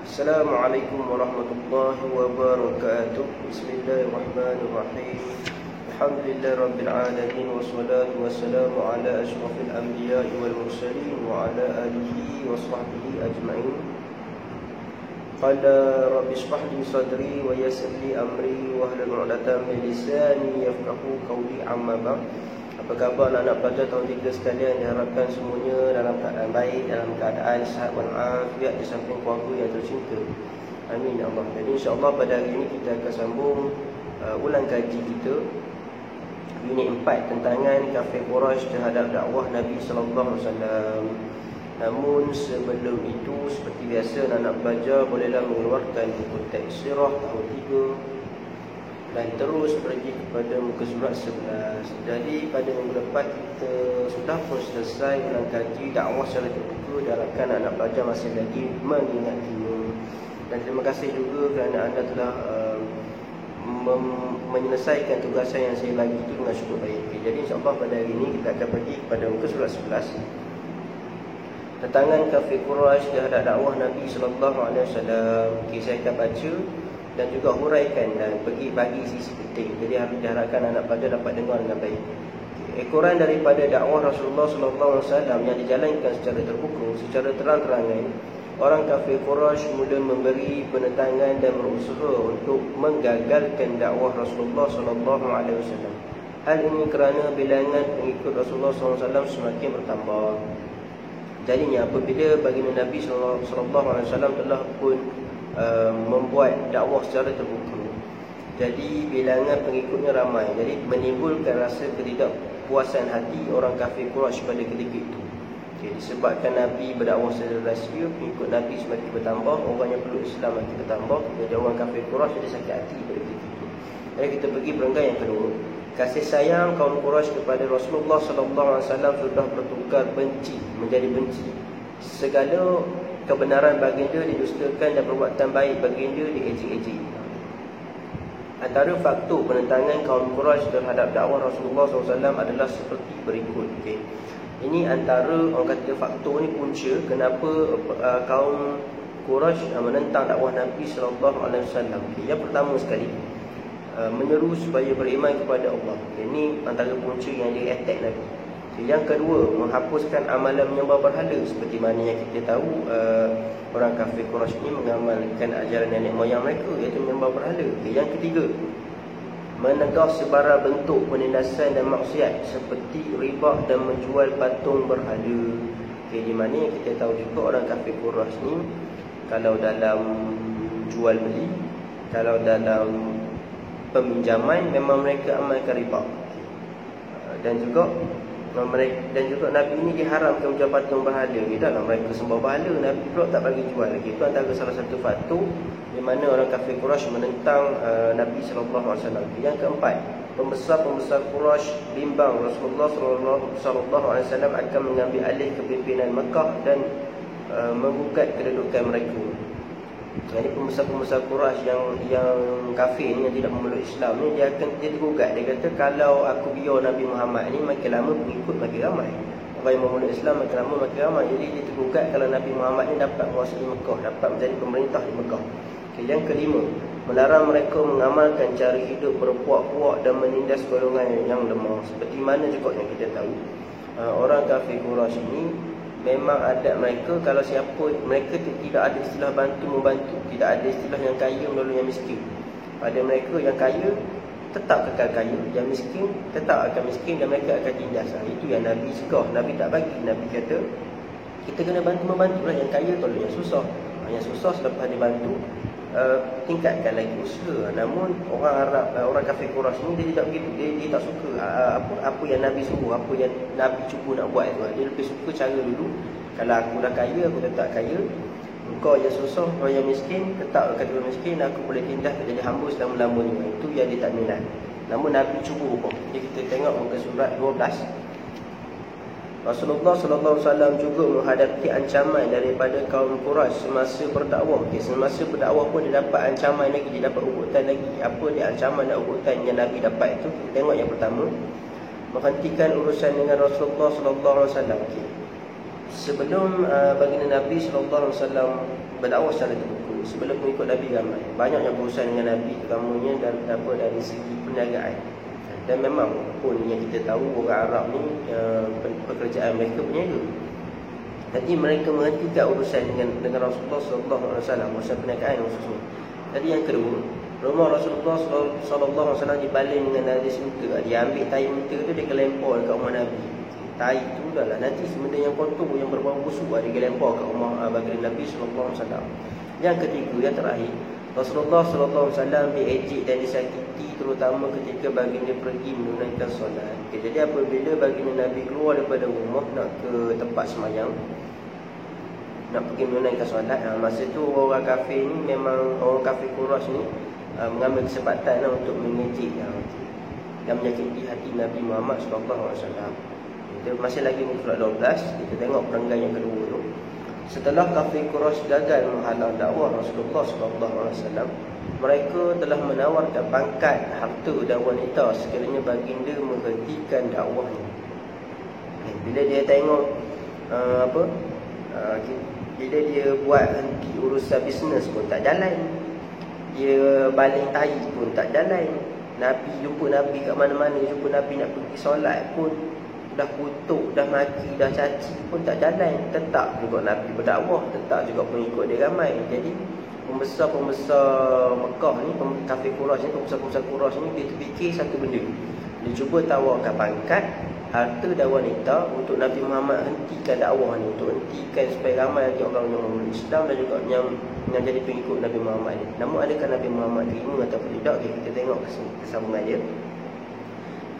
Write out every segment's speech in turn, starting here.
Assalamualaikum warahmatullahi wabarakatuh. Bismillahirrahmanirrahim. Alhamdulillah rabbil alamin, wassalatu wassalamu ala asyrafil anbiya'i wal mursalin wa ala alihi wa sahbihi ajma'in. Qala rabbi shrah li sadri wa yassir li amri wahlul 'uqdatam min lisani yafqahu qawli, amma ba'd. Apa khabar anak-anak pelajar tahun 3 sekalian? Diharapkan semuanya dalam keadaan baik, dalam keadaan sihat walafiat di samping keluarga yang tercinta. Amin ya Allah. Jadi insya-Allah pada hari ini kita akan sambung ulang kaji kita unit 4, tentangan kafir Quraisy terhadap dakwah Nabi sallallahu alaihi wasallam. Namun sebelum itu, seperti biasa anak pelajar bolehlah mengeluarkan buku teks sirah tahun 3 dan terus pergi kepada muka surat 11. Jadi pada minggu lepas kita sudah pun selesai ulang kaji dakwah secara terbuka. Diharapkan anak pelajar masih lagi mengingatinya. Dan terima kasih juga kerana anda telah menyelesaikan tugasan yang saya bagi itu dengan cukup baik. Jadi insyaAllah pada hari ini kita akan pergi kepada muka surat 11, tentangan kafir Quraisy terhadap dakwah Nabi sallallahu alaihi wasallam. Saya akan baca dan juga huraikan dan pergi bagi sisi penting. Jadi harus diharapkan anak pelajar dapat dengar dengan baik. Ekoran daripada dakwah Rasulullah sallallahu alaihi wasallam yang dijalankan secara terbuka, secara terang-terangan, orang kafir Quraisy mula memberi penentangan dan berusaha untuk menggagalkan dakwah Rasulullah sallallahu alaihi wasallam. Hal ini kerana bilangan pengikut Rasulullah sallallahu alaihi wasallam semakin bertambah. Jadinya apabila baginda Nabi sallallahu alaihi wasallam telah pun membuat dakwah secara terbuka, jadi bilangan pengikutnya ramai. Jadi menimbulkan rasa ketidakpuasan hati orang kafir Quraisy pada ketika itu. Jadi disebabkan Nabi berdakwah secara rahsia, pengikut Nabi semakin bertambah, orang yang peluk Islam makin bertambah. Jadi orang kafir Quraisy jadi sakit hati pada ketika itu. Jadi kita pergi perenggan yang kedua. Kasih sayang kaum Quraisy kepada Rasulullah sallallahu alaihi wasallam sudah bertukar benci menjadi benci. Segala kebenaran baginda didustakan dan perbuatan baik baginda diejek-ejek. Antara faktor penentangan kaum Quraisy terhadap dakwah Rasulullah SAW adalah seperti berikut. Ini antara orang kata faktor ni punca kenapa kaum Quraisy menentang dakwah Nabi SAW. Yang pertama sekali, menyeru supaya beriman kepada Allah. Ini antara punca yang dia attack Nabi. Yang kedua, menghapuskan amalan menyembah berhala. Seperti mana yang kita tahu, orang kafir Quraisy ini mengamalkan ajaran nenek moyang mereka, iaitu menyembah berhala. Yang ketiga, menegah sebarang bentuk penindasan dan maksiat seperti riba dan menjual patung berhala. Di mana yang kita tahu juga orang kafir Quraisy ini, kalau dalam jual beli, kalau dalam peminjaman, memang mereka amalkan riba. Dan juga Nabi ini diharamkan menjual patung berhala. Dalam mereka sembah berhala, Nabi pula tak bagi jual lagi. Itu antara salah satu faktor di mana orang kafir Quraisy menentang Nabi sallallahu alaihi wasallam. Yang keempat, pembesar-pembesar Quraisy bimbang Rasulullah sallallahu alaihi wasallam akan mengambil alih kepimpinan Mekah dan menggugat kedudukan mereka. Jadi pembesar-pembesar Quraisy yang kafir ni, yang tidak memeluk Islam ni, dia tergugat. Dia kata kalau aku biar Nabi Muhammad ni, makin lama pengikut makin ramai. Orang yang memeluk Islam makin lama makin ramai. Jadi dia tergugat kalau Nabi Muhammad ni dapat menguasai Mekah, dapat menjadi pemerintah di Mekah. Yang kelima, melarang mereka mengamalkan cara hidup berpuak-puak dan menindas golongan yang lemah. Seperti mana juga yang kita tahu, orang kafir Quraisy ini memang adat mereka, kalau siapa, mereka tidak ada istilah bantu-membantu, tidak ada istilah yang kaya menolong yang miskin. Pada mereka, yang kaya tetap kekal kaya, yang miskin tetap akan miskin, dan mereka akan tindas. Itu yang Nabi cegah, Nabi tak bagi. Nabi kata kita kena bantu-membantu lah, yang kaya tolong yang susah. Yang susah selepas dibantu, tingkatkan lagi usaha. Namun orang Arab, orang kafir Quraisy ni, dia tidak begitu. Dia tak suka apa yang Nabi suruh, apa yang Nabi cuba nak buat itu. Dia lebih suka cara dulu. Kalau aku dah kaya, aku tetap kaya. Engkau yang susah, orang yang miskin, tetap kata orang miskin, aku boleh tindas menjadi hamba selama-lamanya. Itu yang dia tak minat. Namun Nabi cuba ubah. Jadi kita tengok muka surat 12. Rasulullah sallallahu alaihi wasallam juga menghadapi ancaman daripada kaum Quraisy semasa berdakwah. Semasa berdakwah pun dia dapat ancaman lagi, dia dapat ugutan lagi. Apa dia ancaman dan ugutan yang Nabi dapat itu? Kita tengok yang pertama, menghentikan urusan dengan Rasulullah sallallahu alaihi wasallam. Sebelum baginda Nabi SAW berdakwah secara terbuka, sebelum mengikut Nabi ramai, banyak yang berurusan dengan Nabi, terutamanya dari segi perniagaan. Dan memang pun yang kita tahu orang Arab ni pekerjaan mereka berniaga. Jadi mereka menghentikan urusan dengan Rasulullah SAW, urusan perniagaan khususnya. Jadi yang kedua, rumah Rasulullah SAW dibaling dengan najis muka. Dia ambil tai muka tu, dia kelempar dekat rumah Nabi. Tai tu dah lah najis, benda yang kotor, yang berbau busuk, dia kelempar kat rumah baginda Nabi SAW. Yang ketiga, yang terakhir, Rasulullah SAW diejek dan disakiti, terutama ketika baginda pergi menunaikan solat. Jadi apabila baginda Nabi keluar daripada rumah nak ke tempat semayang, nak pergi menunaikan solat, masa tu orang kafir ni, memang orang kafir Quraisy ni mengambil kesempatan untuk mengejek dan menyakiti hati Nabi Muhammad SAW. Kita masih lagi muka surat 12, kita tengok perenggan yang kedua tu. Setelah kafir Quraisy gagal menghalang dakwah Rasulullah SAW, mereka telah menawarkan pangkat, harta dan wanita sekiranya baginda menghentikan dakwahnya. Bila dia tengok bila dia buat henti urusan bisnes pun tak jalan, dia baling tai pun tak jalan, Nabi jumpa Nabi kat mana-mana, jumpa Nabi nak pergi solat pun dah kutuk, dah maki, dah caci pun tak jalan. Tetap juga Nabi berdakwah, tetap juga pengikut dia ramai. Jadi pembesar-pembesar Mekah ni, kafir Quraisy ni, pembesar-pembesar Quraisy ni, dia terfikir satu benda. Dia cuba tawarkan pangkat, harta dan wanita untuk Nabi Muhammad hentikan dakwah ni, untuk hentikan supaya ramai lagi orang yang memeluk Islam dan juga yang jadi pengikut Nabi Muhammad ni. Namun adakah Nabi Muhammad terima atau tidak? Okay, kita tengok kesambungan dia.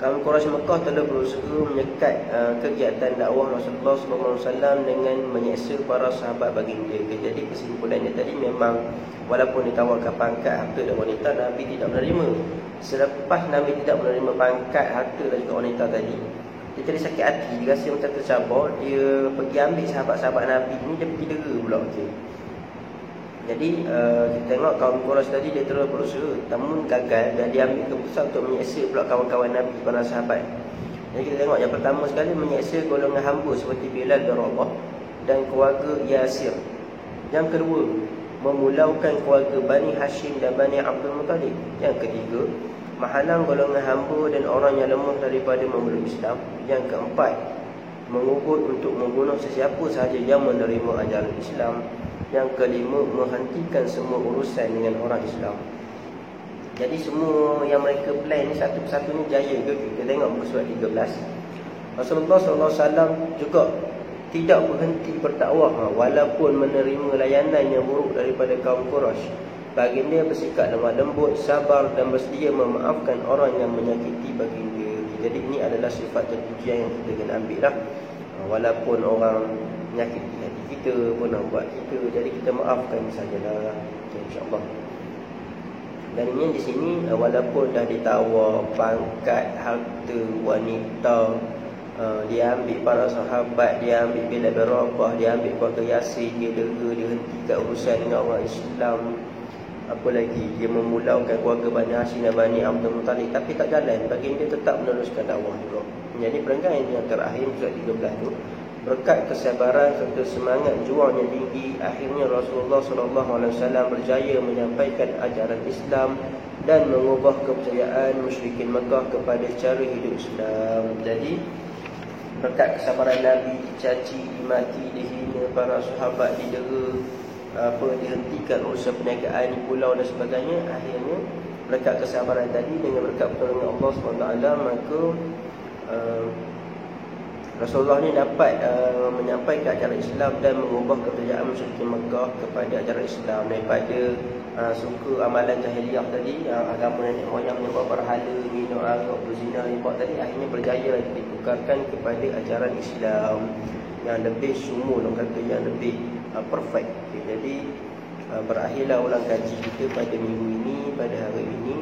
Kaum Quraisy Mekah telah berusaha menyekat kegiatan dakwah Rasulullah SAW dengan menyeksa para sahabat baginda. Jadi kesimpulannya tadi, memang walaupun ditawarkan pangkat, harta dan wanita, Nabi tidak menerima. Selepas Nabi tidak menerima pangkat, harta dan juga wanita tadi, dia jadi sakit hati, dia rasa macam tercabar. Dia pergi ambil sahabat-sahabat Nabi ni, dia pergi dera pula. Jadi kita tengok kaum Quraisy tadi, dia terus berusaha, namun gagal, dan dia ambil keputusan untuk menyeksa pula kawan-kawan Nabi, para sahabat. Jadi kita tengok yang pertama sekali, menyeksa golongan hamba seperti Bilal bin Rabah dan keluarga Yasir. Yang kedua, memulaukan keluarga Bani Hashim dan Bani Abdul Muttalib. Yang ketiga, menghalang golongan hamba dan orang yang lemah daripada memeluk Islam. Yang keempat, mengugut untuk membunuh sesiapa sahaja yang menerima ajaran Islam. Yang kelima, menghentikan semua urusan dengan orang Islam. Jadi semua yang mereka plan ni satu persatu ni jaya ke? Kita tengok muka surat 13. Rasulullah SAW juga tidak berhenti berdakwah walaupun menerima layanan yang buruk daripada kaum Quraisy. Baginda bersikap lemah lembut, sabar dan bersedia memaafkan orang yang menyakiti baginda. Jadi ini adalah sifat terpujian yang kita kena ambil lah. Walaupun orang menyakiti hati kita pun nak buat kita, jadi kita maafkan sajalah, insya-Allah. Dan ini di sini walaupun dah ditawar pangkat, harta, wanita, dia ambil para sahabat, dia ambil Bilal bin Rabah, dia ambil keluarga Yasir, dia dera, dia hentikan urusan dengan orang Islam. Apa lagi, dia memulaukan keluarga Bani Hashim dan Bani Abdul Muttalib, tapi tak jalan, baginda tetap meneruskan dakwah juga. Jadi perenggan yang terakhir surat 13 tu, berkat kesabaran serta semangat juang yang tinggi, akhirnya Rasulullah SAW berjaya menyampaikan ajaran Islam dan mengubah kepercayaan musyrikin Mekah kepada cara hidup Islam. Jadi berkat kesabaran Nabi, dicaci, dimaki, dihina, para sahabat didera, dihentikan urusan perniagaan di pulau dan sebagainya, akhirnya berkat kesabaran tadi, dengan berkat pertolongan Allah SWT, maka Rasulullah ni dapat menyampaikan ajaran Islam dan mengubah kepercayaan musyrikin Mekah kepada ajaran Islam. Daripada suka amalan jahiliah tadi, agama nenek moyang menyembah berhala, minum arak, berzina, riba tadi, akhirnya berjaya ditukarkan kepada ajaran Islam yang lebih sumur, orang kata yang lebih perfect. Jadi berakhirlah ulang kaji kita pada minggu ini, pada hari ini.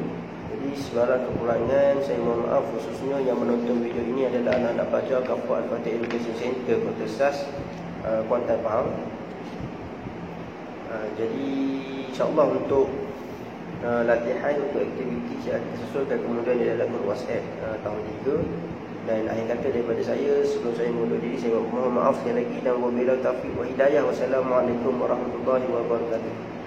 Jadi segala kekurangan saya mohon maaf, khususnya yang menonton video ini adalah anak-anak pelajar Kafur Al-Fatih Education Center Kota SAS, Kuantan Pahang. Jadi insyaAllah untuk latihan, untuk aktiviti saya akan sesuaikan kemudian di dalam grup WhatsApp tahun 3. Dan akhir kata daripada saya, sebelum saya mundur diri, saya mohon maaf sekali lagi, dan wabillahi taufiq wa hidayah. Wassalamualaikum warahmatullahi wabarakatuh.